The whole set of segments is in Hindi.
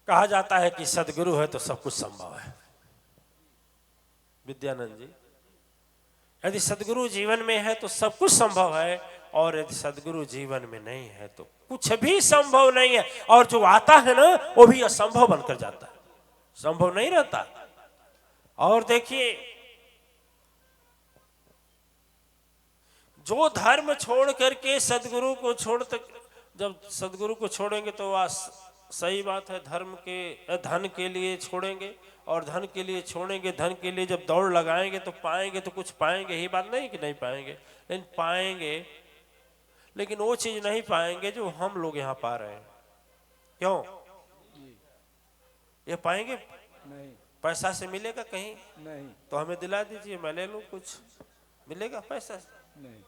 कहा जाता है कि सदगुरु है तो सब कुछ संभव है। विद्यानंद जी, यदि सदगुरु जीवन में है तो सब कुछ संभव है, और यदि सदगुरु जीवन में नहीं है तो कुछ भी संभव नहीं है। और जो आता है ना वो भी असंभव बनकर जाता है, संभव नहीं रहता। और देखिए, जो धर्म छोड़ करके सदगुरु को जब सदगुरु को छोड़ेंगे तो वह सही बात है, धर्म के धन के लिए छोड़ेंगे, और धन के लिए छोड़ेंगे, धन के लिए जब दौड़ लगाएंगे तो पाएंगे, तो कुछ पाएंगे, ही बात नहीं कि नहीं पाएंगे, लेकिन पाएंगे, लेकिन वो चीज नहीं पाएंगे जो हम लोग यहाँ पा रहे हैं। क्यों? ये पाएंगे नहीं, पैसा से मिलेगा कहीं? नहीं, तो हमें दिला दीजिए, मैं ले लूं, कुछ मिलेगा पैसा से? नहीं।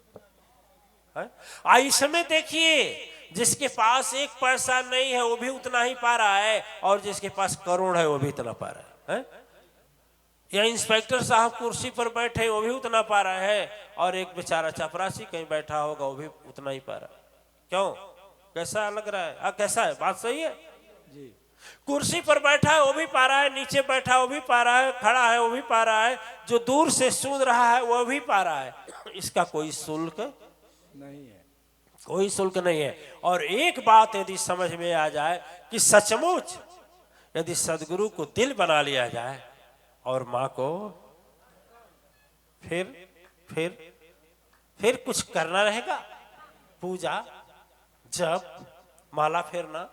इसमें देखिए, जिसके पास एक पैसा नहीं है वो भी उतना ही पा रहा है, और जिसके पास करोड़ है वो भी इतना पा रहा है। या इंस्पेक्टर साहब कुर्सी पर बैठे वो भी उतना पा रहा है, और एक बेचारा चपरासी कहीं बैठा होगा वो भी उतना ही पा रहा है। क्यों? कैसा लग रहा है? कैसा है? बात सही है जी। कुर्सी पर बैठा है वो भी पा रहा है, नीचे बैठा वो भी पा रहा है, खड़ा है वो भी पा रहा है, जो दूर से सुन रहा है वो भी पा रहा है। इसका कोई शुल्क नहीं है, कोई शुल्क नहीं है। और एक बात यदि समझ में आ जाए कि सचमुच यदि सदगुरु को दिल बना लिया जाए और माँ को, फिर कुछ करना रहेगा? पूजा, जप, माला फेरना,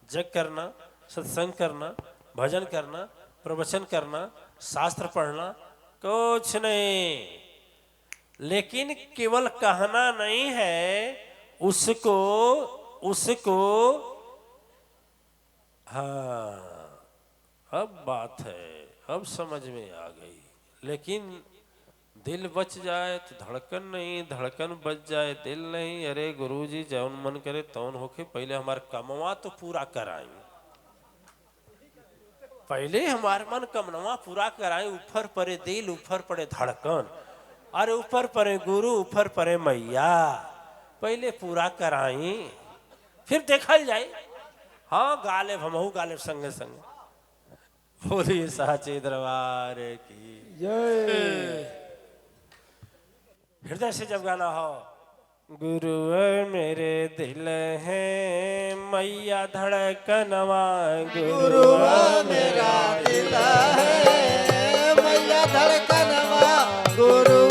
जग करना, सत्संग करना, भजन करना, प्रवचन करना, शास्त्र पढ़ना, कुछ नहीं। लेकिन केवल कहना नहीं है, उसको हाँ, अब बात है, अब समझ में आ गई। लेकिन दिल बच जाए तो धड़कन नहीं, धड़कन बच जाए दिल नहीं। अरे गुरुजी, जौन मन करे तौन होके, पहले हमारे कमवा तो पूरा कराई, पहले हमारे मन कमनवा पूरा कराए, ऊपर पड़े दिल, ऊपर पड़े धड़कन, अरे ऊपर पड़े गुरु, ऊपर पड़े मैया, पहले पूरा कराई, फिर देखा जाए। हाँ, गाले हमहू गाले संगे संगे। बोलिए साचे दरबार की जय। हृदय से जब गाना हो, गुरु मेरे दिल है मैया धड़कनवा, गुरु मेरा दिल है मैया धड़कनवा, गुरु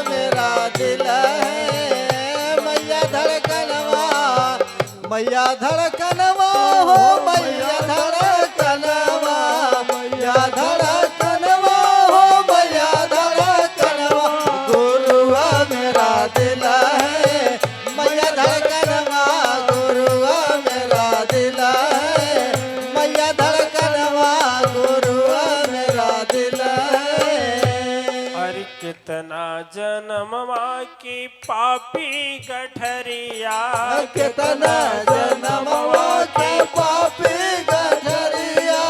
मेरा दिल है मैया धड़कनवा, मैया धड़कनवा हो मैया धड़कनवा, मैया धड़कनवा हो मैया धड़कनवा, गुरु मेरा दिल है मैया धड़कनवा, गुरु मेरा दिल है मैया धड़कनवा, गुरु मेरा दिल है। अरे कितना जन्मवा की पापी गठरिया, कितना जन्मवा के पापी गठरिया,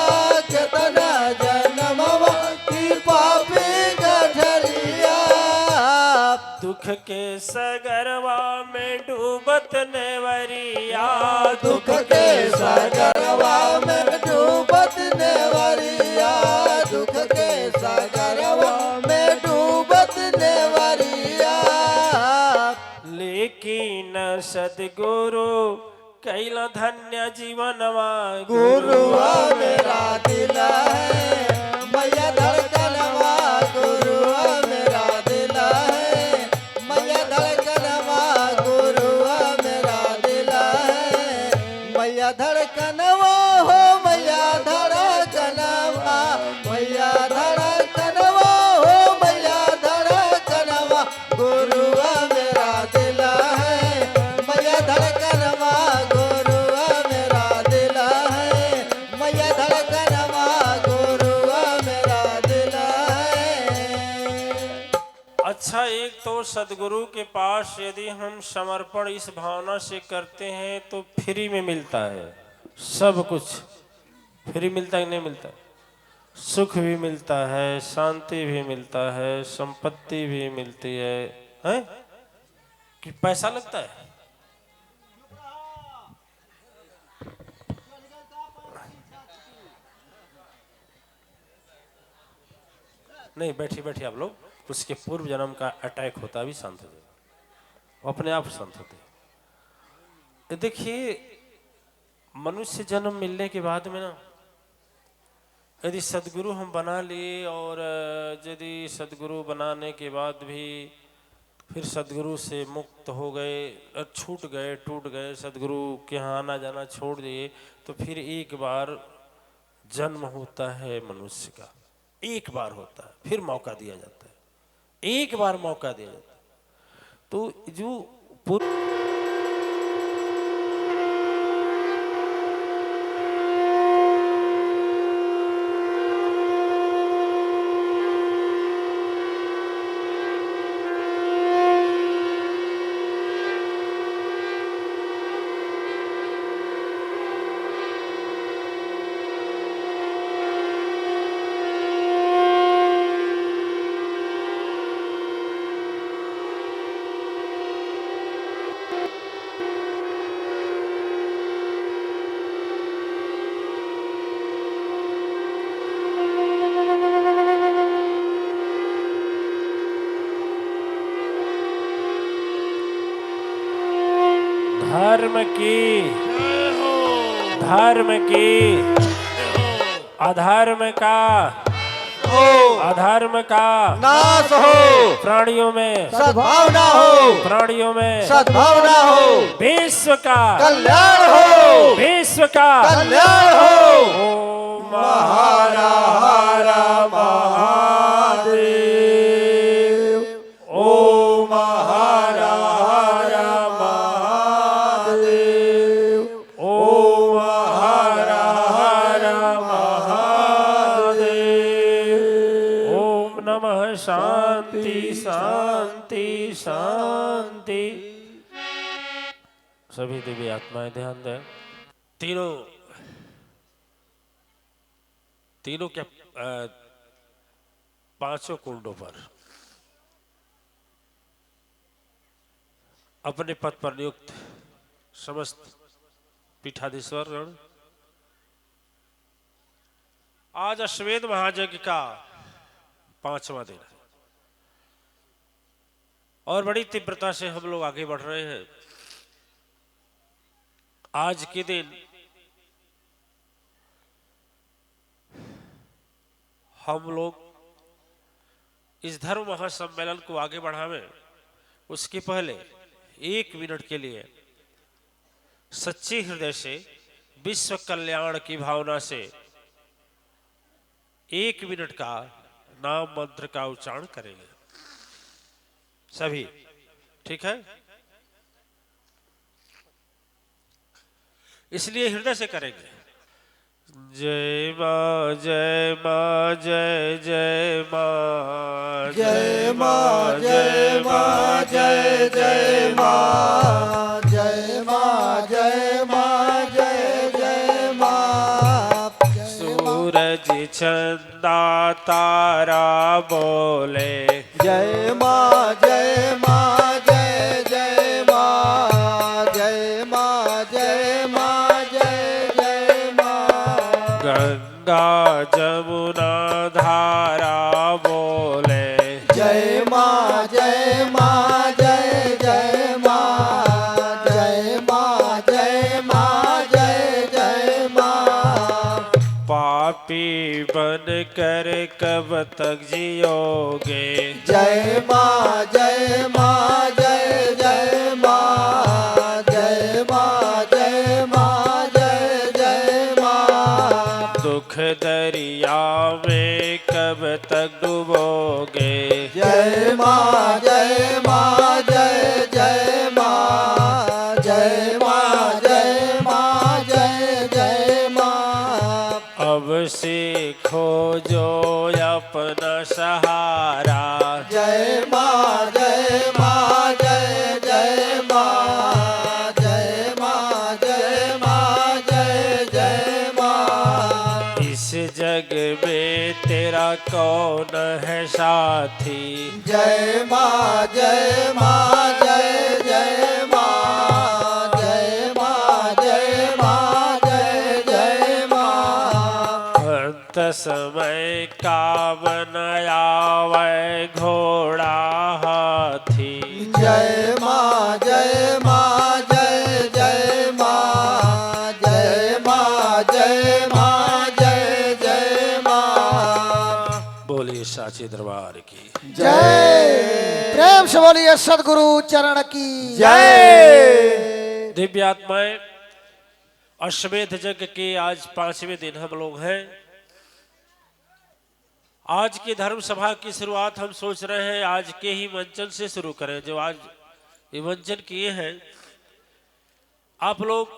कितना जन्मवा की पापी गठरिया, दुख के सगरवा में डूबत नेवरिया, दुख के सागरवा में डूबत नेवरिया, दुख के सागरवा में डूबत नेवरिया, लेकिन सदगुरु कैला धन्य जीवनवा, गुरु मेरा दिल है मैया धड़कनवा, गुरु मेरा दिल है मैया धड़कनवा, गुरु मेरा दिल है मैया धड़कनवा हो मैया धड़कनवा, मैया धड़कनवा हो मैया धड़कनवा, गुरु मेरा दिल है मैया धड़कनवा, गुरु मेरा दिल है मैया धड़कनवा, गुरु मेरा दिल है। अच्छा, एक तो सदगुरु के पास यदि हम समर्पण इस भावना से करते हैं तो फ्री में मिलता है, सब कुछ फ्री मिलता है कि नहीं मिलता? सुख भी मिलता है, शांति भी मिलता है, संपत्ति भी मिलती है, हैं? कि पैसा लगता है? नहीं, बैठिए बैठिए आप लोग, उसके पूर्व जन्म का अटैक होता भी शांत हो जाएगा, वो अपने आप शांत होते हैं। देखिए, मनुष्य जन्म मिलने के बाद में ना, यदि सदगुरु हम बना लिए और यदि सदगुरु बनाने के बाद भी फिर सदगुरु से मुक्त हो गए, छूट गए, टूट गए, सदगुरु के यहाँ आना जाना छोड़ दिए, तो फिर एक बार जन्म होता है मनुष्य का, एक बार होता है, फिर मौका दिया जाता है, एक बार मौका दिया जाता है। तो जो धर्म की अधर्म का अधर्म का नाश हो, प्राणियों में सद्भावना हो, प्राणियों में सद्भावना हो, विश्व का कल्याण हो, विश्व का कल्याण हो। ओम हरा हरा महादेव, ओम हरा हरा महादेव, ओम हरा हरा महादेव। ओम नमः शांति शांति शांति। सभी देवी आत्माएं ध्यान दें। तीनों के पांचों कुंडों पर अपने पद पर नियुक्त समस्त पीठाधीश्वर गण, आज अश्वमेध महायज्ञ का 5वां दिन है और बड़ी तीव्रता से हम लोग आगे बढ़ रहे हैं। आज के दिन हम लोग इस धर्म महासम्मेलन को आगे बढ़ावें, उसके पहले 1 मिनट के लिए सच्चे हृदय से विश्व कल्याण की भावना से 1 मिनट का नाम मंत्र का उच्चारण करेंगे सभी, ठीक है? इसलिए हृदय से करेंगे। जय मां जय मां जय जय मां, जय मां जय मां जय जय मां, जय मां जय मां जय जय मां। सूरज चंदा तारा बोले, जय मां जय मां जय जय मां, जय मां जय मां जय जय मां। गंगा जमुना धारा बोले, जय मां जय मां जय जय मां, जय मां जय मां जय जय मां। पापी बन कर कब तक जियोगे, जय मां जय मां जय जय मां, जय मां जय मां जय जय मां। दुख दरिया में कब तक डूबोगे, जय मां जय मां जय जय मां, जय मां जय मां जय जय मां। अब सीखो जो अपना सहारा, जय मां जय मां जय जय मां, जय मां जय मां जय जय मां। इस जग में तेरा कौन है साथी, जय मां जय मां जय जय मां, जय मां जय मां जय जय मां। अंत समय कावन आवे घोड़ा हाथी। जय माँ जय माँ जय जय माँ जय माँ जय माँ जय जय माँ। बोलिए साचे दरबार की जय। प्रेम से बोलिए सदगुरु चरण की जय। दिव्य आत्माएं, अश्वमेध यज्ञ के आज 5वें दिन हम लोग हैं। आज की धर्म सभा की शुरुआत हम सोच रहे हैं आज के ही मंचन से शुरू करें। जो आज ये मंचन किए हैं आप लोग,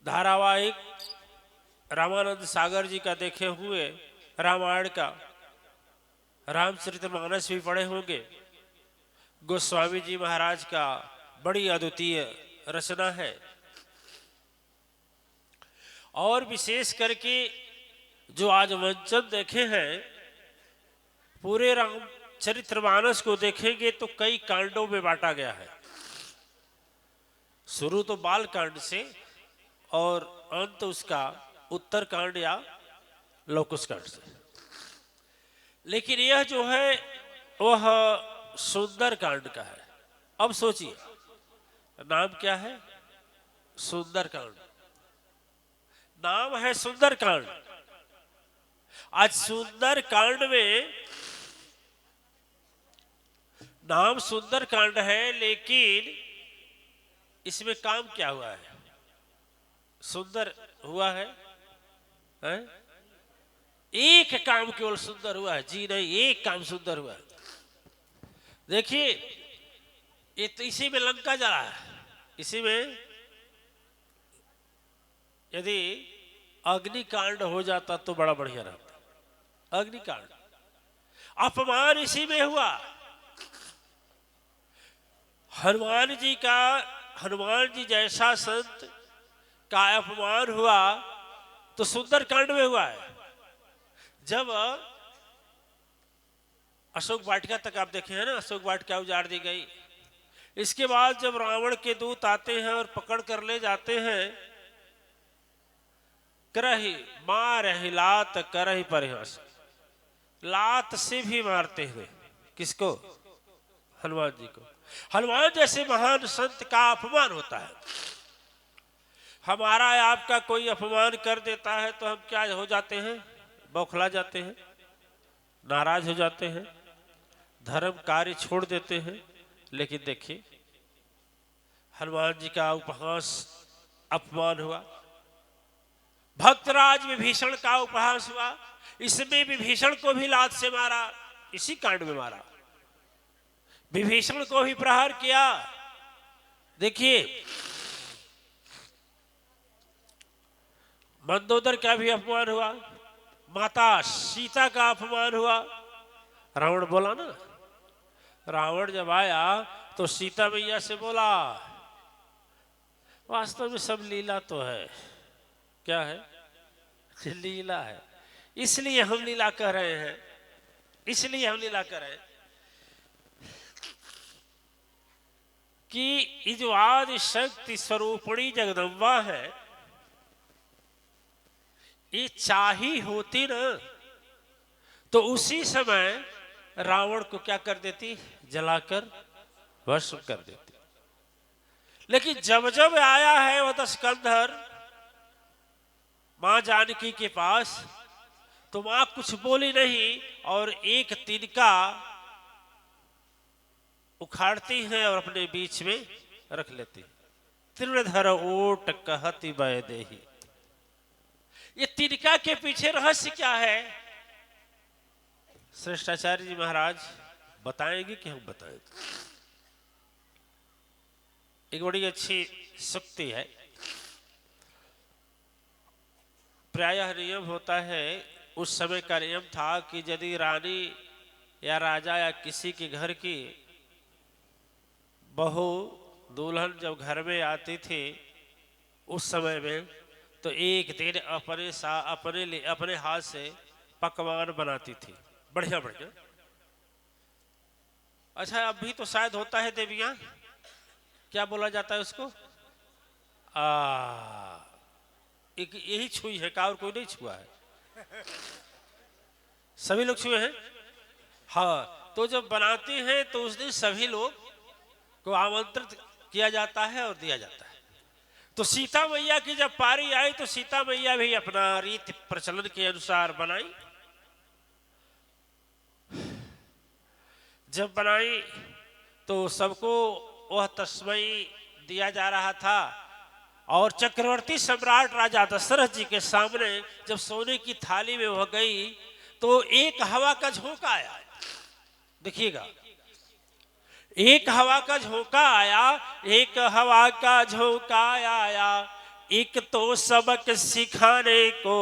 धारावाहिक रामानंद सागर जी का देखे हुए, रामायण का रामचरितमानस भी पढ़े होंगे। गोस्वामी जी महाराज का बड़ी अद्वितीय रचना है। और विशेष करके जो आज मंचन देखे हैं, पूरे रामचरितमानस को देखेंगे तो कई कांडों में बांटा गया है। शुरू तो बाल कांड से और अंत उसका उत्तर कांड या लोकुश कांड से। लेकिन यह जो है वह सुंदर कांड का है। अब सोचिए, नाम क्या है? सुंदर कांड। नाम है सुंदर कांड। आज सुंदर कांड में नाम सुंदर कांड है, लेकिन इसमें काम क्या हुआ है? सुंदर हुआ है, हैं? एक काम केवल सुंदर हुआ है। जी नहीं, एक काम सुंदर हुआ है। देखिए, ये तो इसी में लंका जा रहा है। इसी में यदि अग्निकांड हो जाता तो बड़ा बढ़िया रहता। अग्निकांड, अपमान इसी में हुआ। हनुमान जी जैसा संत का अपमान हुआ तो सुंदर कांड में हुआ है। जब अशोक वाटिका तक आप देखे हैं ना, अशोक वाटिका उजाड़ दी गई। इसके बाद जब रावण के दूत आते हैं और पकड़ कर ले जाते हैं, करही मारहि लात करही परिहास, लात से भी मारते हुए। किसको? हनुमान जी को। हनुमान जैसे महान संत का अपमान होता है। हमारा आपका कोई अपमान कर देता है तो हम क्या हो जाते हैं? बौखला जाते हैं, नाराज हो जाते हैं, धर्म कार्य छोड़ देते हैं। लेकिन देखिए, हनुमान जी का उपहास, अपमान हुआ। भक्तराज विभीषण का उपहास हुआ। इसमें विभीषण को भी लात से मारा, इसी कांड में मारा। विभीषण को भी प्रहार किया। देखिए, मंदोदर का भी अपमान हुआ। माता सीता का अपमान हुआ। रावण बोला ना, रावण जब आया तो सीता मैया से बोला। वास्तव में सब लीला तो है। क्या है? लीला है। इसलिए हम लीला कर रहे हैं। इसलिए हम लीला कर रहे हैं कि ये जो आदि शक्ति स्वरूपणी जगदम्बा है, ये चाही होती ना तो उसी समय रावण को क्या कर देती? जलाकर भस्म कर देती। लेकिन जब जब आया है वह दशकंधर मां जानकी के पास, तो मां कुछ बोली नहीं और एक तिनका उखाड़ती है और अपने बीच में रख लेती। तृणधर ओट कहती वै देही। ये तिनका के पीछे रहस्य क्या है? श्रेष्ठाचार्य जी महाराज बताएंगे कि हम बताएंगे? एक बड़ी अच्छी शक्ति है। प्रायः नियम होता है, उस समय का नियम था कि यदि रानी या राजा या किसी के घर की बहू दुल्हन जब घर में आती थी उस समय में, तो एक दिन अपने हाथ से पकवान बनाती थी, बढ़िया बढ़िया। अच्छा, अभी तो शायद होता है देवियां, क्या बोला जाता है उसको? एक यही छुई है का, और कोई नहीं छुआ है। सभी लोग छुए हैं। हाँ, तो जब बनाते हैं तो उस दिन सभी लोग को आमंत्रित किया जाता है और दिया जाता है। तो सीता मैया की जब पारी आई तो सीता मैया भी अपना रीति प्रचलन के अनुसार बनाई। जब बनाई तो सबको वह तस्मै दिया जा रहा था और चक्रवर्ती सम्राट राजा दशरथ जी के सामने जब सोने की थाली में वह गई तो एक हवा का झोंका आया। देखिएगा, एक हवा का झोंका आया, एक हवा का झोंका आया, एक तो सबक सिखाने को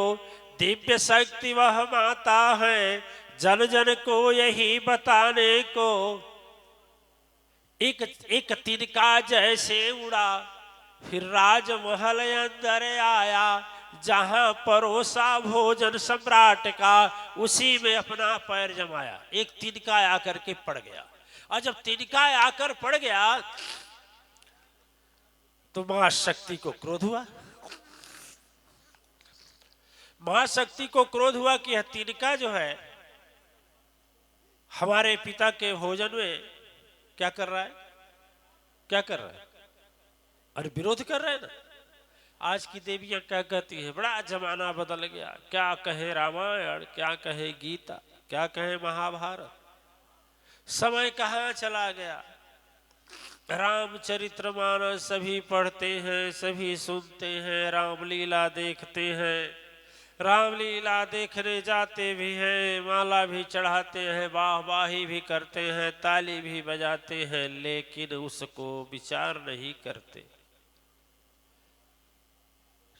दिव्य शक्ति वह माता है, जन जन को यही बताने को। एक तिनका जैसे उड़ा फिर राजमहल अंदर आया, जहां परोसा भोजन सम्राट का उसी में अपना पैर जमाया। एक तिनका आकर के पड़ गया और जब तिनका आकर पड़ गया तो महाशक्ति को क्रोध हुआ। महाशक्ति को क्रोध हुआ कि यह तिनका जो है हमारे पिता के भोजन में क्या कर रहा है, क्या कर रहा है, अरे विरोध कर रहे हैं ना। आज की देवियां क्या कहती है, बड़ा जमाना बदल गया, क्या कहे रामायण, क्या कहे गीता, क्या कहे महाभारत, समय कहाँ चला गया। रामचरितमानस सभी पढ़ते हैं, सभी सुनते हैं, रामलीला देखते हैं, रामलीला देखने जाते भी हैं, माला भी चढ़ाते हैं, वाहवाही भी करते हैं, ताली भी बजाते हैं, लेकिन उसको विचार नहीं करते।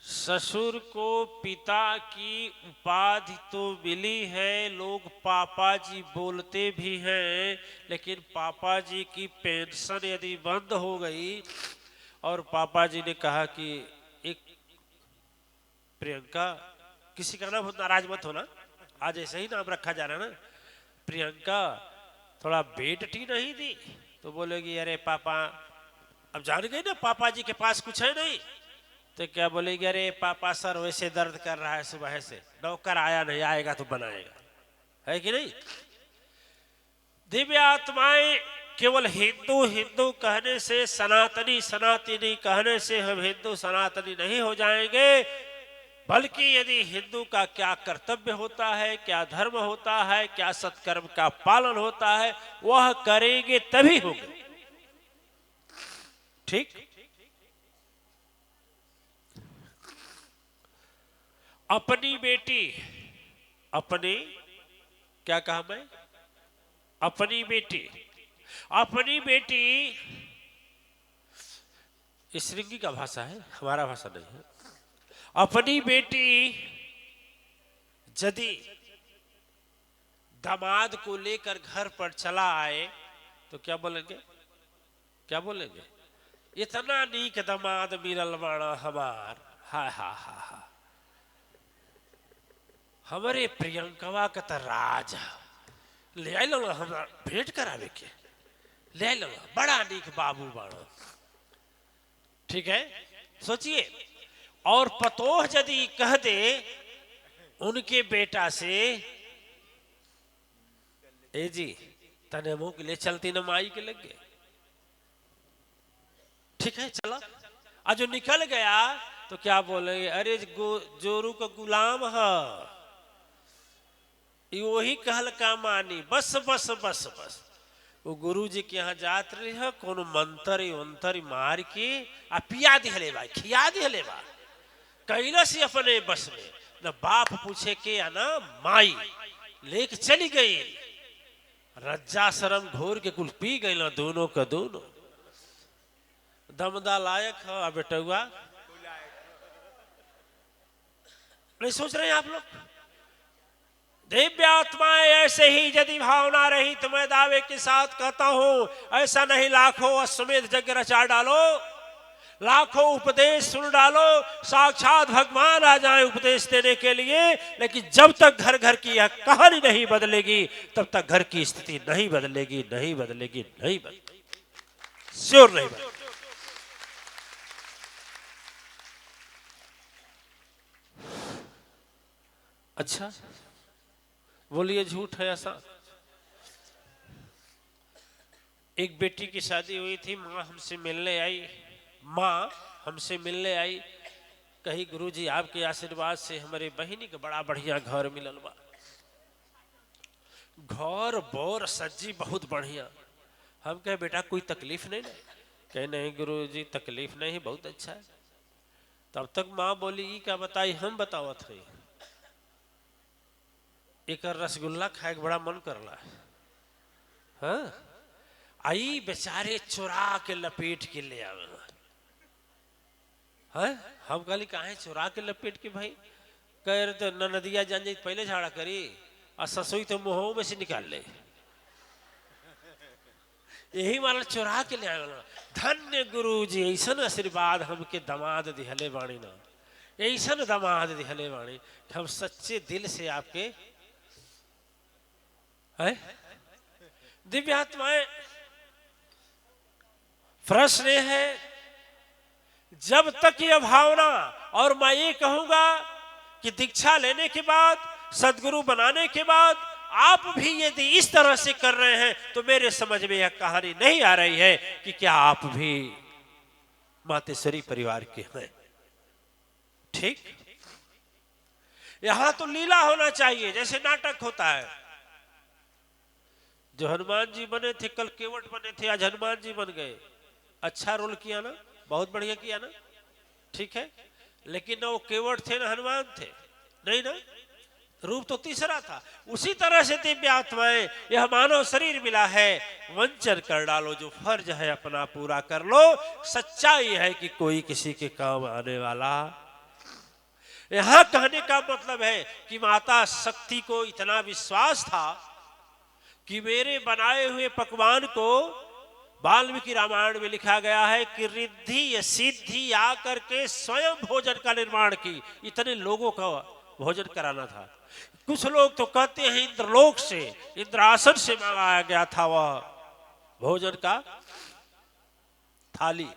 ससुर को पिता की उपाधि तो मिली है, लोग पापा जी बोलते भी हैं, लेकिन पापा जी की पेंशन यदि बंद हो गई और पापा जी ने कहा कि एक प्रियंका, किसी का नाम नाराज मत होना, आज ऐसे ही नाम रखा जा रहा है ना, प्रियंका थोड़ा बेटी नहीं दी, तो बोलेगी अरे पापा, अब जान गई ना पापा जी के पास कुछ है नहीं, तो क्या बोलेगी अरे पापा सर वैसे दर्द कर रहा है सुबह से, नौकर आया नहीं, आएगा तो बनाएगा, है कि नहीं। दिव्य आत्माएं केवल हिंदू हिंदू कहने से, सनातनी सनातनी कहने से हम हिंदू सनातनी नहीं हो जाएंगे, बल्कि यदि हिंदू का क्या कर्तव्य होता है, क्या धर्म होता है, क्या सत्कर्म का पालन होता है, वह करेंगे तभी होगा। ठीक, अपनी बेटी, अपनी, क्या कहा मैं, अपनी बेटी, अपनी बेटी, इस श्रृंगी का भाषा है, हमारा भाषा नहीं है। अपनी बेटी यदि दामाद को लेकर घर पर चला आए तो क्या बोलेंगे, क्या बोलेंगे, इतना नीक दामाद मिलल बाड़ा हमार, हा हा हा हा, हमारे प्रियंकवा का तो राज ले आई लो, हमरा भेंट करावे के ले लो, बड़ा नीक बाबू बाड़ा। ठीक है, सोचिए। और पतोह यदि कह दे उनके बेटा से, ए जी तने मुंह के लिए चलती न माई के लग गए, ठीक है चला, आज जो निकल गया तो क्या बोलेंगे, अरे जोरू का गुलाम है, वही कहल का मानी, बस बस बस बस। वो गुरु जी के यहाँ जात रही है, कोनो मंत्र उंतर मार के आ पिया दिहले बा, खिया दिहले बा, कैला से अपने बस में, न बाप पूछे के या ना माई लेके चली गई, रज्जा शरम घोर के कुल पी गई ना दोनों का दोनों। दमदा लायक है बेटुआ, नहीं सोच रहे हैं आप लोग। दिव्य आत्माएं ऐसे ही यदि भावना रही तो मैं दावे के साथ कहता हूं, ऐसा नहीं लाखों अश्वमेध यज्ञ रचा डालो, लाखों उपदेश सुन डालो, साक्षात भगवान आ जाए उपदेश देने के लिए, लेकिन जब तक घर घर की यह कहानी नहीं बदलेगी तब तक घर की स्थिति नहीं बदलेगी, नहीं बदलेगी, नहीं बदलेगी, श्योर नहीं बदलेगी। अच्छा, बोलिए झूठ है ऐसा? एक बेटी की शादी हुई थी, माँ हमसे मिलने आई, माँ हमसे मिलने आई, कही गुरुजी आपके आशीर्वाद से हमारे बहिनी का बड़ा बढ़िया घर मिलल बा, घर बोर सज्जी बहुत बढ़िया। हम कहे बेटा कोई तकलीफ नहीं ना? कहे नहीं गुरुजी तकलीफ नहीं, बहुत अच्छा है। तब तक माँ बोली ई क्या बताई, हम बतावत है, एक रसगुल्ला खाए के बड़ा मन करला। हाँ, आई बेचारे चुरा के लपेट के ले आवे। हाँ, हम कहली काहे चुरा के लपेट के भाई? कह रहे तो नदिया जान जाई पहले झाड़ा करी और ससुई तो मुंहों में से निकाल ले, यही मारा चुरा के ले आवेला। धन्य गुरु जी ऐसन आशीर्वाद हमके दामाद दिहले बाणी ना, ऐसन दामाद दिहले बाणी, हम सच्चे दिल से आपके है दिव्य आत्माएं। प्रश्न है, जब तक यह भावना, और मैं ये कहूंगा कि दीक्षा लेने के बाद, सदगुरु बनाने के बाद आप भी यदि इस तरह से कर रहे हैं तो मेरे समझ में यह कहानी नहीं आ रही है कि क्या आप भी मातेश्वरी परिवार के हैं। ठीक, यहां तो लीला होना चाहिए, जैसे नाटक होता है। जो हनुमान जी बने थे, कल केवट बने थे, आज हनुमान जी बन गए। अच्छा रोल किया ना, बहुत बढ़िया किया ना, ठीक है। लेकिन ना वो केवट थे ना हनुमान थे, नहीं ना, रूप तो तीसरा था। उसी तरह से दिव्य आत्माएं, यह मानव शरीर मिला है, वंचन कर डालो, जो फर्ज है अपना पूरा कर लो। सच्चाई है कि कोई किसी के काम आने वाला। यहां कहने का मतलब है कि माता शक्ति को इतना विश्वास था कि मेरे बनाए हुए पकवान को, वाल्मीकि रामायण में लिखा गया है कि रिद्धि सिद्धि आकर के स्वयं भोजन का निर्माण की, इतने लोगों का भोजन कराना था। कुछ लोग तो कहते हैं इंद्रलोक से, इंद्रासन से मंगाया गया था वह भोजन का थाली।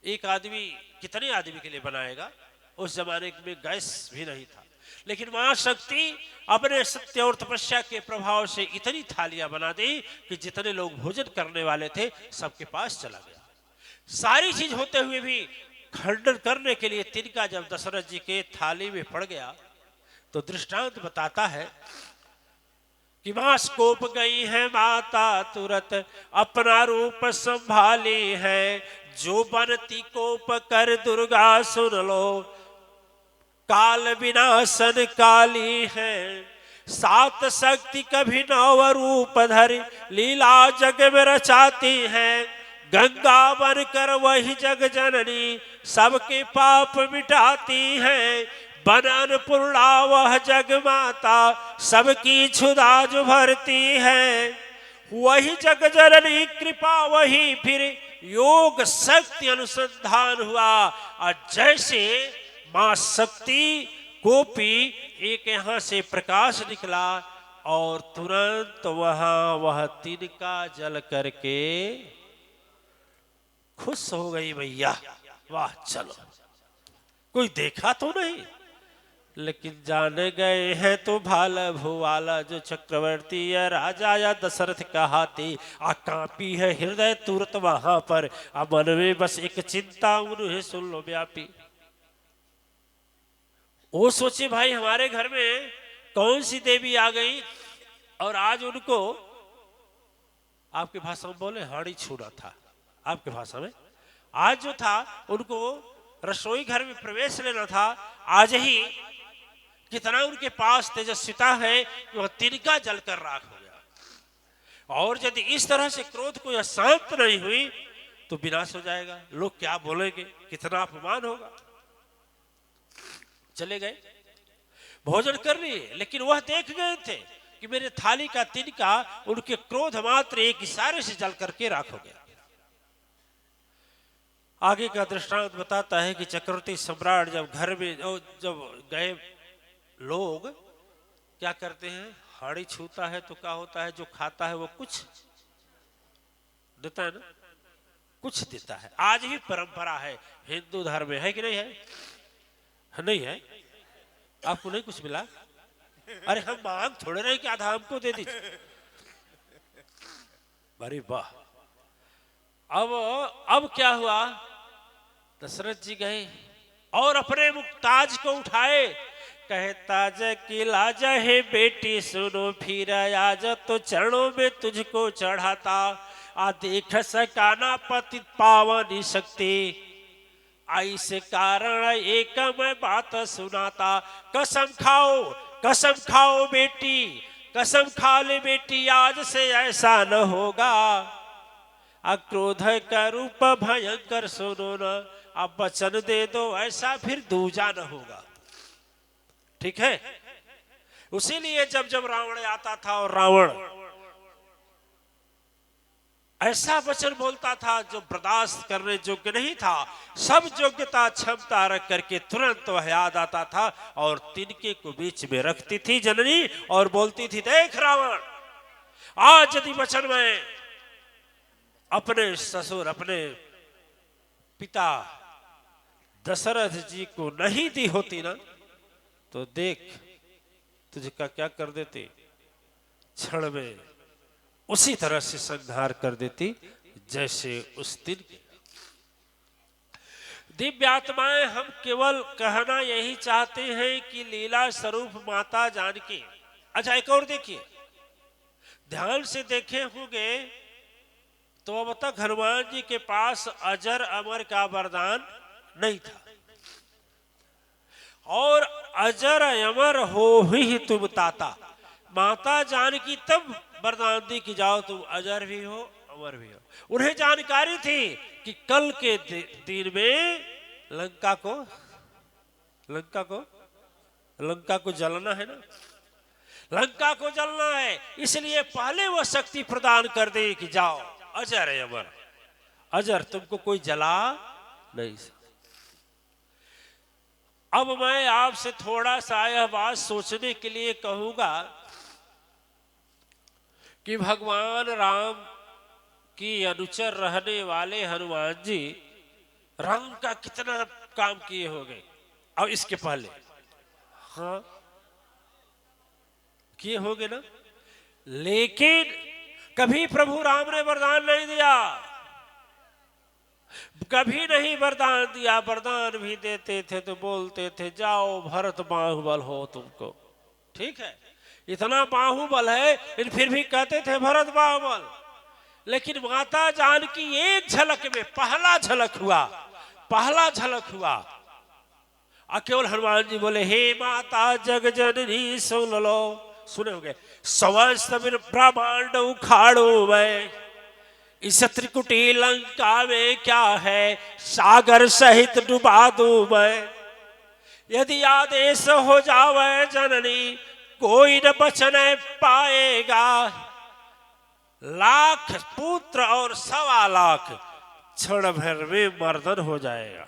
एक आदमी कितने आदमी के लिए बनाएगा? उस जमाने में गैस भी नहीं था, लेकिन मां शक्ति अपने सत्य और तपस्या के प्रभाव से इतनी थालियां बना दी कि जितने लोग भोजन करने वाले थे सबके पास चला गया। सारी चीज होते हुए भी खंडन करने के लिए तिनका जब दशरथ जी के थाली में पड़ गया तो दृष्टांत बताता है कि मास कोप गई है माता तुरंत अपना रूप संभाली है, जो बनती कोप कर दुर्गा सुन लो, काल विनाशन काली है। सात शक्ति कभी नव रूप धर लीला जग में रचाती है, गंगा बनकर वही जग जननी सबके पाप मिटाती है। बन अन्नपूर्णा वह जग माता सबकी क्षुधा जो भरती है, वही जग जननी कृपा वही फिर योग शक्ति अनुसंधान हुआ। और जैसे मां शक्ति गोपी एक यहां से प्रकाश निकला और तुरंत वहां वह तिनका जल करके खुश हो गई। भैया वाह, चलो कोई देखा तो नहीं, लेकिन जाने गए हैं तो भाला भुवाला, जो चक्रवर्ती या राजा या दशरथ का हाथी। आ कांपी है हृदय तुरंत वहां पर, अब मन में बस एक चिंता उन्हें सुन लो व्यापी। वो सोचे भाई हमारे घर में कौन सी देवी आ गई और आज उनको, आपकी भाषा में बोले हाड़ी छूना था, आपकी भाषा में आज जो था उनको रसोई घर में प्रवेश लेना था। आज ही कितना उनके पास तेजस्विता है कि वह तिनका जलकर राख हो गया। और यदि इस तरह से क्रोध को शांत नहीं हुई तो विनाश हो जाएगा। लोग क्या बोलेंगे, कितना अपमान होगा। चले गए, भोजन कर लिए, लेकिन वह देख गए थे कि मेरे थाली का तिनका उनके क्रोध मात्र एक इशारे से जल करके राख हो गया। आगे का दृष्टांत बताता है कि चक्रवर्ती सम्राट जब घर में जब गए, लोग क्या करते हैं, हाड़ी छूता है तो क्या होता है, जो खाता है वो कुछ देता है ना, कुछ देता है। आज भी परंपरा है हिंदू धर्म में, है कि नहीं है? नहीं है? आपको नहीं कुछ मिला? अरे हम मांग थोड़े रहे कि आधा हमको दे दीजिए। अरे वाह। अब क्या हुआ, दशरथ जी गए और अपने मुक्ताज को उठाए, कहे ताज की लाज है बेटी सुनो, फिर आज तो चरणों में तुझको चढ़ाता, आ देख सकाना पति पावनी शक्ति, आई से कारण एक मैं बात सुनाता, कसम खाओ बेटी, कसम खा ले बेटी, आज से ऐसा न होगा, क्रोध का रूप भयंकर सुनो न, अब वचन दे दो ऐसा फिर दूजा न होगा। ठीक है, उसीलिए जब जब रावण आता था और रावण ऐसा वचन बोलता था जो बर्दाश्त करने योग्य नहीं था, सब योग्यता क्षमता रख करके तुरंत वह याद आता था और तिनके को बीच में रखती थी जननी और बोलती थी, देख रावण, आज यदि वचन में अपने ससुर अपने पिता दशरथ जी को नहीं दी होती ना, तो देख तुझका क्या कर देते, क्षण में उसी तरह से संहार कर देती जैसे उस दिन। दिव्य आत्माएं, हम केवल कहना यही चाहते हैं कि लीला स्वरूप माता जानकी। अच्छा एक और देखिए, ध्यान से देखे होंगे तो अब तक हनुमान जी के पास अजर अमर का वरदान नहीं था, और अजर अमर हो ही तुम ताता, माता जानकी तब वरदान दी कि जाओ तुम अजर भी हो अमर भी हो। उन्हें जानकारी थी कि कल के दिन में लंका को जलना है ना, लंका को जलना है, इसलिए पहले वह शक्ति प्रदान कर दे कि जाओ अजर है अमर, अजर तुमको कोई जला नहीं सकता। अब मैं आपसे थोड़ा सा यह बात सोचने के लिए कहूंगा कि भगवान राम की अनुचर रहने वाले हनुमान जी राम का कितना काम किए होंगे। अब इसके पहले हाँ किए होंगे ना, लेकिन कभी प्रभु राम ने वरदान नहीं दिया, कभी नहीं वरदान दिया। वरदान भी देते थे तो बोलते थे जाओ भरत बाहुबल हो तुमको, ठीक है, इतना बाहुबल है, लेकिन फिर भी कहते थे भरत बाहुबल। लेकिन माता जानकी एक झलक में पहला झलक हुआ, केवल हनुमान जी बोले, हे माता जग जननी सुन लो, सुने होंगे, समस्त ब्रह्मांड उखाड़ो मैं, इस त्रिकुटी लंका में क्या है, सागर सहित डुबा दूं मैं, यदि आदेश हो जावे जननी कोई न बचन पाएगा, लाख पुत्र और 1.25 लाख क्षण भर में मर्दन हो जाएगा।